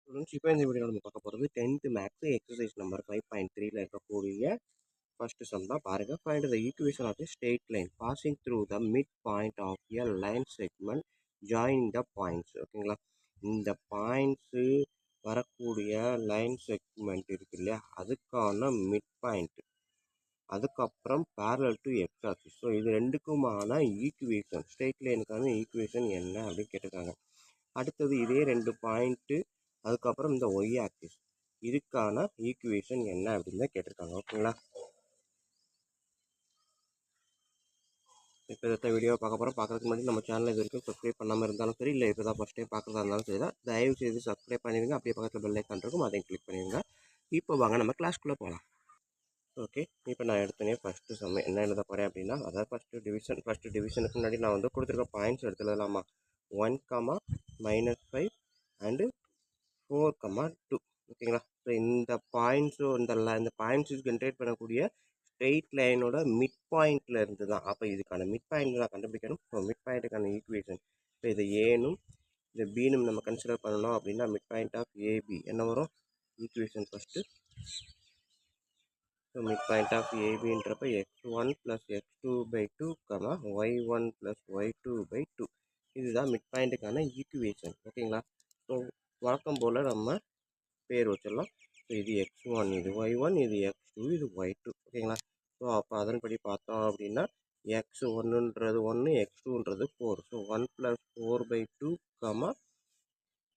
Students இப்போ இந்த வீடியோவில் நம்ம பார்க்க போகிறது 10th மேக்ஸ் எக்ஸசைஸ் நம்பர் 5.3ல இருக்கக்கூடிய ஃபர்ஸ்ட் சம் தான் பாருங்க. Find the equation of a straight line passing through the midpoint of a line segment joining the points. ஓகேங்களா, இந்த பாயிண்ட்ஸு வரக்கூடிய லைன் செக்மெண்ட் இருக்கு இல்லையா, அதுக்கான மிட் பாயிண்ட், அதுக்கப்புறம் parallel to X axis. So இது ரெண்டுக்குமான ஈக்குவேஷன், ஸ்ட்ரெயிட் லைனுக்கான ஈக்குவேஷன் என்ன அப்படின்னு கேட்டிருக்காங்க. அடுத்தது இதே ரெண்டு பாயிண்ட்டு, அதுக்கப்புறம் இந்த ஒய் ஆக்சிஸ், இதுக்கான ஈக்குவேஷன் என்ன அப்படின்னு தான் கேட்டிருக்காங்க. ஓகேங்களா, இப்போ இதை வீடியோ பார்க்க போகிறோம். பார்க்குறதுக்கு முன்னாடி நம்ம சேனல் இது வரைக்கும் சப்ஸ்கிரைப் பண்ணாமல் இருந்தாலும் சரி, இல்லை இப்போ தான் ஃபஸ்ட் டைம் பார்க்குறதா இருந்தாலும் சரி தான், தயவு செய்து சப்ஸ்கிரைப் பண்ணிடுங்க. அப்படியே பக்கத்தில் பெல் ஐக்கான் இருக்கும், அதையும் கிளிக் பண்ணிடுங்க. இப்போ வாங்க நம்ம கிளாஸ்க்குள்ளே போகலாம். ஓகே, இப்போ நான் எடுத்தனே ஃபஸ்ட்டு சம் என்ன எழுத போகிறேன் அப்படின்னா, அதாவது ஃபஸ்ட்டு டிவிஷனுக்கு முன்னாடி நான் வந்து கொடுத்துருக்க பாயிண்ட்ஸ் எடுத்துலாமா, 1, -5 அண்டு 4, 2. ஓகேங்களா, ஸோ இந்த பாயிண்ட்ஸோ இந்த பாயிண்ட்ஸு ஜென்ரேட் பண்ணக்கூடிய ஸ்ட்ரெயிட் லைனோட மிட் பாயிண்ட்ல இருந்து தான். அப்போ இதுக்கான மிட் பாயிண்ட் நான் கண்டுபிடிக்கணும். ஸோ மிட் பாயிண்ட்டுக்கான ஈக்குவேஷன், இப்போ இதை ஏனும் இதை பீனும் நம்ம கன்சிடர் பண்ணணும் அப்படின்னா மிட் பாயிண்ட் ஆஃப் ஏபி என்ன வரும், equation first. So mid point of ஏபின்றப்ப x1 + x2/2, y1 + y2/2. இதுதான் மிட் பாயிண்ட்டுக்கான ஈக்குவேஷன். ஓகேங்களா, ஸோ வழக்கம் போல் நம்ம பேர் வச்சிடலாம். ஸோ இது x1, இது y1, இது x2, இது y2. ஓகேங்களா, ஸோ அப்போ அதன்படி பார்த்தோம் அப்படின்னா x1ன்றது 1, x2ன்றது 4. ஸோ 1 + 4/2,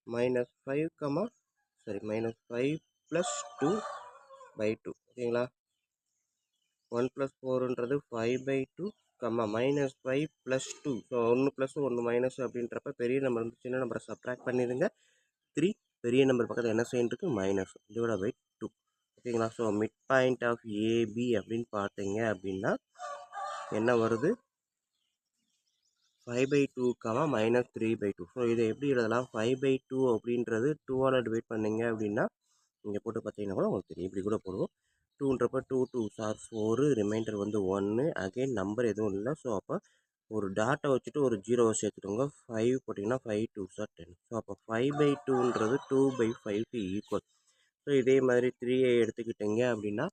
-5 + 2/2. ஓகேங்களா, 1 + 4ன்றது 5/2, -5 + 2. ஸோ 1 + 1 - அப்படின்றப்ப பெரிய நம்பர் வந்து சின்ன நம்பரை சப்ட்ராக்ட் பண்ணிடுங்க. 3 பெரிய நம்பர் பக்கத்தில் என்ன சைன் இருக்குது, -2. ஓகேங்களா, so mid point of A B அப்படின்னு பார்த்தீங்க அப்படின்னா என்ன வருது, 5/2, -3/2. ஸோ இதை எப்படி எழுதலாம், 5/2 அப்படின்றது 2ஆல் டிவைட் பண்ணிங்க அப்படின்னா இங்கே போட்டு பார்த்தீங்கன்னா கூட உங்களுக்கு தெரியும், இப்படி கூட போடுவோம். 2ன்றப்ப 2 2s are 4, ரிமைண்டர் வந்து 1, அகைன் நம்பர் எதுவும் இல்லை. ஸோ அப்போ ஒரு டாட்டை வச்சுட்டு ஒரு ஜீரோவை சேர்த்துக்கோங்க. 5 போட்டிங்கன்னா 5 2s are 10. ஸோ அப்போ 5/2ன்றது 2/5க்கு ஈக்குவல். ஸோ இதே மாதிரி 3ஐ எடுத்துக்கிட்டீங்க அப்படின்னா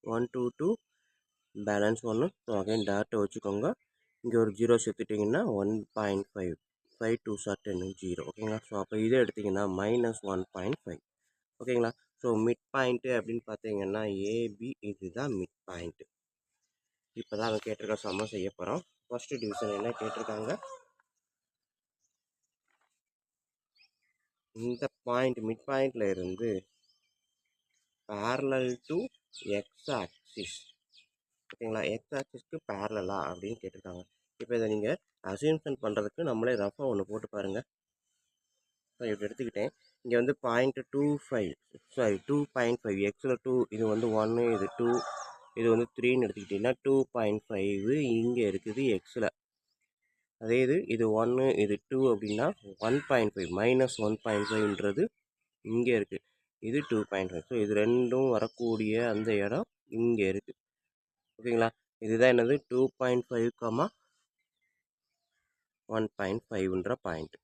1 2 2 பேலன்ஸ் 1. ஸோ அகைன் டாட்டை வச்சுக்கோங்க, இங்கே ஒரு ஜீரோ சேர்த்துட்டிங்கன்னா 1.5, 5 2s are 10, 0. ஓகேங்களா, ஸோ அப்போ இதை எடுத்திங்கன்னா -1.5. ஓகேங்களா, ஸோ மிட் பாயிண்ட்டு அப்படின்னு பார்த்தீங்கன்னா ஏபி, இதுதான் மிட் பாயிண்ட்டு. இப்போ தான் அவங்க கேட்டிருக்க சம்ம செய்ய போகிறோம். ஃபஸ்ட்டு டிவிஷன் என்ன கேட்டிருக்காங்க, இந்த பாயிண்ட் மிட் பாயிண்டில் இருந்து parallel to எக்ஸ் ஆக்சிஸ். ஓகேங்களா, எக்ஸ் ஆக்சிஸ்க்கு பேரலா அப்படின்னு கேட்டிருக்காங்க. இப்போ இதை நீங்கள் அசியூம்ஷன் பண்ணுறதுக்கு நம்மளே ரஃபாக ஒன்று போட்டு பாருங்கள். ஸோ இப்படி எடுத்துக்கிட்டேன், இங்கே வந்து 2.5 எக்ஸில் 2, இது வந்து 1, இது 2, இது வந்து 3ன்னு எடுத்துக்கிட்டிங்கன்னா 2.5 இங்கே இருக்குது எக்ஸில். அதே இது 1, இது 2 அப்படின்னா 1.5, -1.5ன்றது இங்கே இருக்குது, இது 2.5. ஸோ இது ரெண்டும் வரக்கூடிய அந்த இடம் இங்கே இருக்குது. ஓகேங்களா, இதுதான் என்னது 2.5, 1.5ன்ற பாயிண்ட்.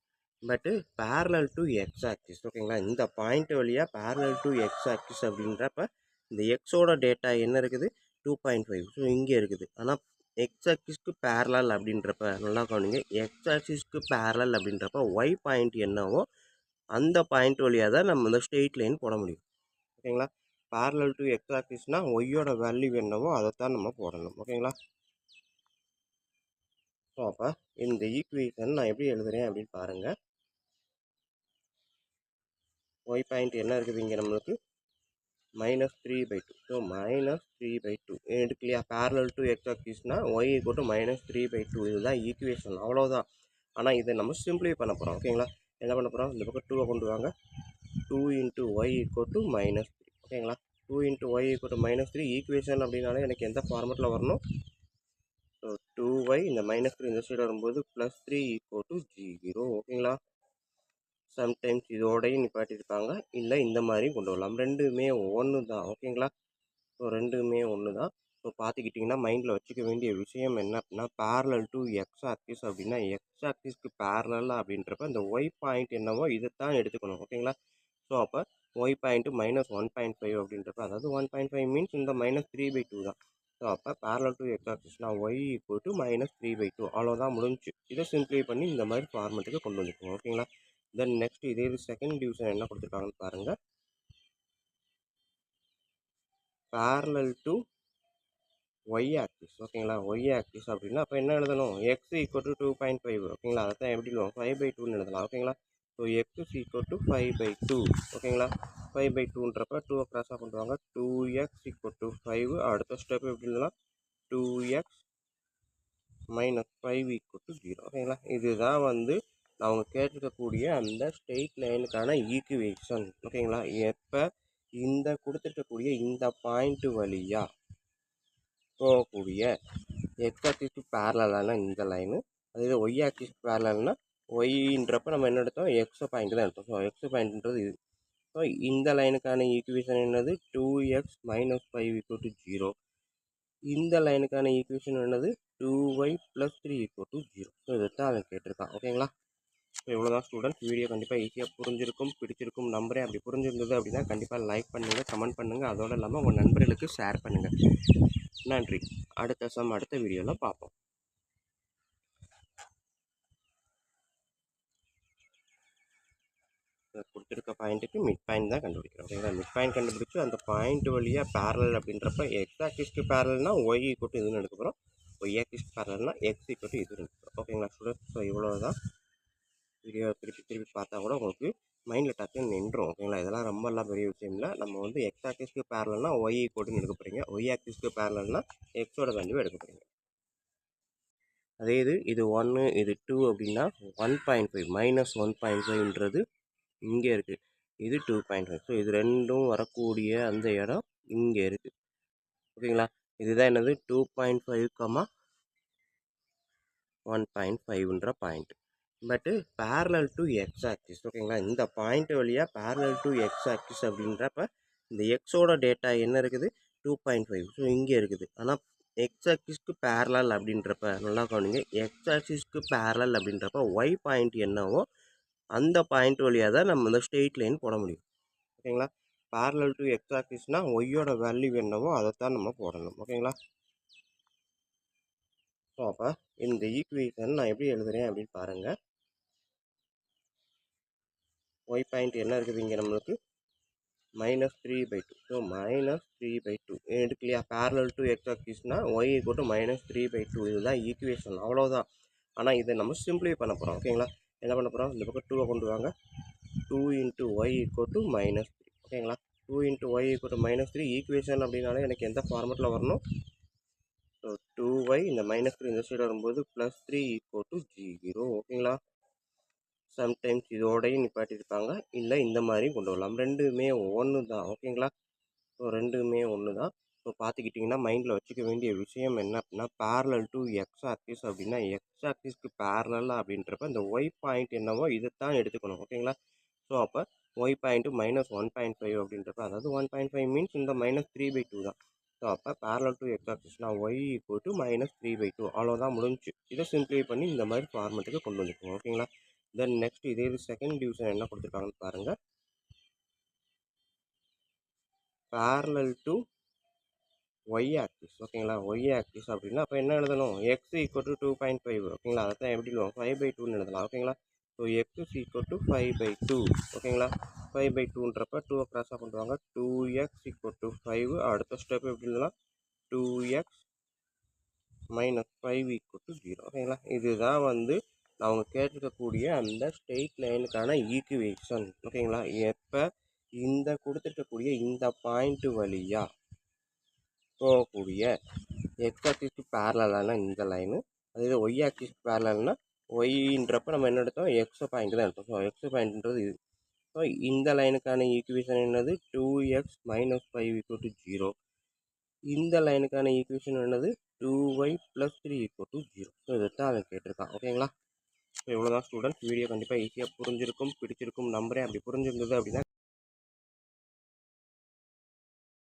பட்டு பேரலல் டு எக்ஸ் ஆக்சிஸ். ஓகேங்களா, இந்த பாயிண்ட் வழியாக பேரலல் டு எக்ஸ் ஆக்சிஸ் அப்படின்றப்ப இந்த எக்ஸோட டேட்டா என்ன இருக்குது, 2.5. ஸோ இங்கே இருக்குது. ஆனால் எக்ஸ் ஆக்சிஸ்க்கு பேரலல் அப்படின்றப்ப நல்லா கவனிங்க, எக்ஸ் ஆக்சிஸ்க்கு பேரலல் அப்படின்றப்ப ஒய் பாயிண்ட் என்னவோ அந்த பாயிண்ட் வழியாக தான் நம்ம இந்த ஸ்ட்ரெயிட் லைன் போட முடியும். ஓகேங்களா, பேரலல் டு எக்ஸ் ஆக்சிஸ்னால் ஒய்யோட வேல்யூ என்னவோ அதைத்தான் நம்ம போடணும். ஓகேங்களா, ஸோ அப்போ இந்த ஈக்குவேஷன் நான் எப்படி எழுதுறேன் அப்படின்னு பாருங்கள். ஒய் பாயிண்ட் என்ன இருக்குது இங்கே நம்மளுக்கு, -3/2. ஸோ -3/2 எடுக்கு இல்லையா, பேரலல் டு எக்ஸ் ஆக்சிஸ்னால் ஒய் = -3/2. இதுதான் ஈக்குவேஷன், அவ்வளோதான். ஆனால் இதை நம்ம சிம்பிளை பண்ண போகிறோம். ஓகேங்களா, என்ன பண்ண போகிறோம், இந்த பக்கம் 2 கொண்டு வாங்க. 2 × y = -3. ஓகேங்களா, 2 × y = -3. ஈக்குவேஷன் அப்படின்னாலே எனக்கு எந்த ஃபார்மெட்டில் வரணும், ஸோ 2y, இந்த -3 இந்த சைடு வரும்போது +3 = 0. ஓகேங்களா, சம்டைம்ஸ் இதோடையும் நிப்பாட்டியிருப்பாங்க, இல்லை இந்த மாதிரியும் கொண்டு வரலாம். ரெண்டுமே ஒன்று தான். ஓகேங்களா, ஸோ ரெண்டுமே ஒன்று தான். ஸோ பார்த்துக்கிட்டிங்கன்னா மைண்டில் வச்சுக்க வேண்டிய விஷயம் என்ன அப்படின்னா பேரலல் டு எக்ஸ் ஆக்சிஸ் அப்படின்னா எக்ஸ் ஆக்சிஸ்க்கு பேரலல் அப்படின்றப்ப இந்த ஒய் பாயிண்ட் என்னவோ இதைத்தான் எடுத்துக்கணும் ஓகேங்களா. ஸோ அப்போ ஒய் பாயிண்ட்டு -1.5 அப்படின்றப்ப அதாவது 1.5 மீன்ஸ் இந்த -3/2 தான். ஸோ அப்போ பேரலல் டு எக்ஸ் ஆக்சிஸ்னா ஒய் ஈக்குவல் டு -3/2 அவ்வளோதான் முடிஞ்சு. இதை சிம்பிளை பண்ணி இந்த மாதிரி ஃபார்மெட்டுக்கு கொண்டு வந்துக்கணும் ஓகேங்களா. தென் நெக்ஸ்ட் இதே செகண்ட் டிவிஷன் என்ன கொடுத்துருக்காங்கன்னு பாருங்கள். பேரலல் டு ஒய் ஆக்சிஸ் ஓகேங்களா. ஒய் ஆக்சிஸ் அப்படின்னா அப்போ என்ன எழுதணும், எக்ஸ் ஈக்குவல் டு 2.5 ஓகேங்களா. அதை தான் எப்படி எழுதுவோம் 5/2ன்னு எழுதலாம் ஓகேங்களா. ஸோ எக்ஸ் ஈக்குவல் டு 5/2 ஓகேங்களா. 5/2ன்றப்ப 2 கிராஸாக கொண்டு வாங்க. 2x equal to 5. அடுத்த ஸ்டெப் எப்படி எழுதலாம், 2x - 5 ஈக்குவல் டு 0 ஓகேங்களா. இதுதான் வந்து அவங்க கேட்டிருக்கக்கூடிய அந்த ஸ்ட்ரெயிட் லைனுக்கான ஈக்குவேஷன் ஓகேங்களா. எப்போ இந்த கொடுத்துருக்கக்கூடிய இந்த பாயிண்ட் வழியாக போகக்கூடிய எக்ஸ் ஆக்சிஸ்க்கு பேரலான இந்த லைனு, அதே ஒய் ஆக்சிஸ்க்கு பேரலானா ஒய்ன்றப்ப நம்ம என்ன எடுத்தோம், எக்ஸ் பாயிண்ட் தான் எடுத்தோம். ஸோ எக்ஸ் பாயிண்ட்ன்றது இது. ஸோ இந்த லைனுக்கான ஈக்குவேஷன் என்னது, 2x - 5 ஈக்குவல் டு 0. இந்த லைனுக்கான ஈக்குவேஷன் என்னது, 2y + 3 ஈக்குவல் டு 0. ஸோ இதைத்தான் அவன் கேட்டிருக்கான் ஓகேங்களா. ஸோ இவ்வளோதான் ஸ்டூடெண்ட்ஸ். வீடியோ கண்டிப்பாக ஈஸியாக புரிஞ்சிருக்கும், பிடிச்சிருக்கும் நம்புறேன். அப்படி புரிஞ்சிருந்தது அப்படின்னா கண்டிப்பாக லைக் பண்ணுங்கள், கமெண்ட் பண்ணுங்கள். அதோடு இல்லாமல் உங்கள் நண்பர்களுக்கு ஷேர் பண்ணுங்கள். நன்றி. அடுத்த வீடியோவில் பார்ப்போம். கொடுத்துருக்க பாயிண்ட்டுக்கு மிட் பாயிண்ட் தான் கண்டுபிடிக்கிறோம் ஓகேங்களா. மிட் பாயிண்ட் கண்டுபிடிச்சி அந்த பாயிண்ட் வழியாக பேரலல் அப்படின்றப்ப எக்ஸ் ஆக்சிஸ்க்கு பேரலல்னா ஒய் ஈக்குவல் டு இதுன்னு எடுக்க போகிறோம். ஒய் ஆக்சிஸ்க்கு பேரலல்னா எக்ஸ் ஈக்குவல் டு இதுன்னு எடுக்கிறோம் ஓகேங்களா ஸ்டூடெண்ட். ஸோ இவ்வளோ தான். வீடியோ திருப்பி பார்த்தா கூட உங்களுக்கு மைண்டில் டக்குன்னு நின்றும் ஓகேங்களா. இதெல்லாம் ரொம்பலாம் பெரிய விஷயம் இல்லை. நம்ம வந்து எக்ஸ் ஆக்சிஸ்க்கு பேரலல்னா ஒய் ஈக்குவல்னு எடுக்க போகிறீங்க, ஒய் ஆக்சிஸ்க்கு பேரலல்னா எக்ஸோட வேல்யூ எடுக்க போகிறீங்க. அதே இது 1 இது 2 அப்படின்னா 1.5 -1.5ன்றது இங்கே இருக்குது, இது 2.5. ஸோ இது ரெண்டும் வரக்கூடிய அந்த இடம் இங்கே இருக்குது ஓகேங்களா. இதுதான் என்னது 2.5, 1.5ன்ற பாயிண்ட். பட்டு பேரலல் டு எக்ஸ் ஆக்சிஸ் ஓகேங்களா. இந்த பாயிண்ட் வழியாக பேரலல் டு எக்ஸ் ஆக்சிஸ் அப்படின்றப்ப இந்த எக்ஸோட டேட்டா என்ன இருக்குது, 2.5. ஸோ இங்கே இருக்குது. ஆனால் எக்ஸ் ஆக்சிஸ்க்கு பேரலல் அப்படின்றப்ப நல்லா கவனிங்க, எக்ஸ் ஆக்சிஸ்க்கு பேரலல் அப்படின்றப்ப ஒய் பாயிண்ட் என்னவோ அந்த பாயிண்ட் வழியாக தான் நம்ம இந்த ஸ்ட்ரெயிட் லைன் போட முடியும் ஓகேங்களா. பேரலல் டு எக்ஸ் ஆக்சிஸ்னால் ஒய்யோட வேல்யூ என்னவோ அதைத்தான் நம்ம போடணும் ஓகேங்களா. ஸோ அப்போ இந்த ஈக்குவேஷன் நான் எப்படி எழுதுகிறேன் அப்படின்னு பாருங்கள். ஒய் பாயிண்ட் என்ன இருக்குது இங்கே நம்மளுக்கு -3/2. ஸோ -3/2 எடுக்கு இல்லையா. பேரலல் டு எக்ஸ் ஆக்சிஸ்னால் ஒய் ஈக்குவல் டு -3/2 இதுதான் ஈக்குவேஷன், அவ்வளோதான். ஆனால் இதை நம்ம சிம்பிளை பண்ண போகிறோம் ஓகேங்களா. என்ன பண்ண போகிறோம், இந்த பக்கம் 2 கொண்டு வாங்க. 2 × y = -3 ஓகேங்களா. 2 × y = -3 ஈக்குவேஷன் அப்படின்னாலே எனக்கு எந்த ஃபார்மெட்டில் வரணும். ஸோ 2y இந்த -3 இந்த சைடு வரும்போது +3 = 0 ஓகேங்களா. சம்டைம்ஸ் இதோடையும் நிப்பாட்டியிருப்பாங்க, இல்லை இந்த மாதிரியும் கொண்டு வரலாம். ரெண்டுமே ஒன்று தான் ஓகேங்களா. ஸோ ரெண்டுமே ஒன்று தான். ஸோ பார்த்துக்கிட்டிங்கன்னா மைண்டில் வச்சுக்க வேண்டிய விஷயம் என்ன அப்படின்னா பேரலல் டு எக்ஸ் ஆக்சிஸ் அப்படின்னா எக்ஸ் ஆக்சிஸ்க்கு பேரலல் அப்படின்றப்ப இந்த ஒய் பாயிண்ட் என்னவோ இதைத்தான் எடுத்துக்கணும் ஓகேங்களா. ஸோ அப்போ ஒய் பாயிண்ட்டு -1.5 அப்படின்றப்ப அதாவது 1.5 மீன்ஸ் இந்த -3/2 தான். ஸோ அப்போ பேரலல் டு எக்ஸ் ஆக்சிஸ்னா ஒய் ஈக்குவல் டு -3/2 அவ்வளோதான் முடிஞ்சு. இதை சிம்பிளை பண்ணி இந்த மாதிரி ஃபார்மெட்டுக்கு கொண்டு வந்துக்கணும் ஓகேங்களா. தென் நெக்ஸ்ட் இதே செகண்ட் டிவிஷன் என்ன கொடுத்துருக்காங்கன்னு பாருங்கள். பேரலல் டு ஒய் ஆக்சிஸ் ஓகேங்களா. ஒய் ஆக்சிஸ் அப்படின்னா அப்போ என்ன எழுதணும், எக்ஸ் ஈக்குவல் டு 2.5 ஓகேங்களா. அதை தான் எப்படி எழுதுவோம் 5/2ன்னு எழுதலாம் ஓகேங்களா. ஸோ எக்ஸ் ஈக்குவல் டு 5/2 ஓகேங்களா. 5/2ன்றப்ப 2 கிராஸாக கொண்டு வாங்க. 2x = 5. அடுத்த ஸ்டெப் எப்படி எழுதலாம், 2x - 5 = 0 ஓகேங்களா. இதுதான் வந்து அவங்க கேட்டிருக்கக்கூடிய அந்த ஸ்ட்ரெயிட் லைனுக்கான ஈக்குவேஷன் ஓகேங்களா. எப்போ இந்த கொடுத்துருக்கக்கூடிய இந்த பாயிண்ட் வழியாக போகக்கூடிய எக்ஸ் ஆக்சிஸ்க்கு பேரலான இந்த லைனு, அதே ஒய் ஆக்சிஸ்க்கு பேரலானா ஒய்ன்றப்ப நம்ம என்ன எடுத்தோம், எக்ஸ் பாயிண்ட் தான் எடுத்தோம். ஸோ எக்ஸ் பாயிண்ட்ன்றது இது. ஸோ இந்த லைனுக்கான ஈக்குவேஷன் என்னது, 2x - 5 = 0. இந்த லைனுக்கான ஈக்குவேஷன் என்னது, 2y + 3 = 0. ஸோ இதைத்தான் அவன் கேட்டிருக்கான் ஓகேங்களா. ஸோ இவ்வளோதான் ஸ்டூடெண்ட்ஸ். வீடியோ கண்டிப்பாக ஈஸியாக புரிஞ்சிருக்கும், பிடிச்சிருக்கும் நம்புறேன். அப்படி புரிஞ்சிருந்தது அப்படின்னா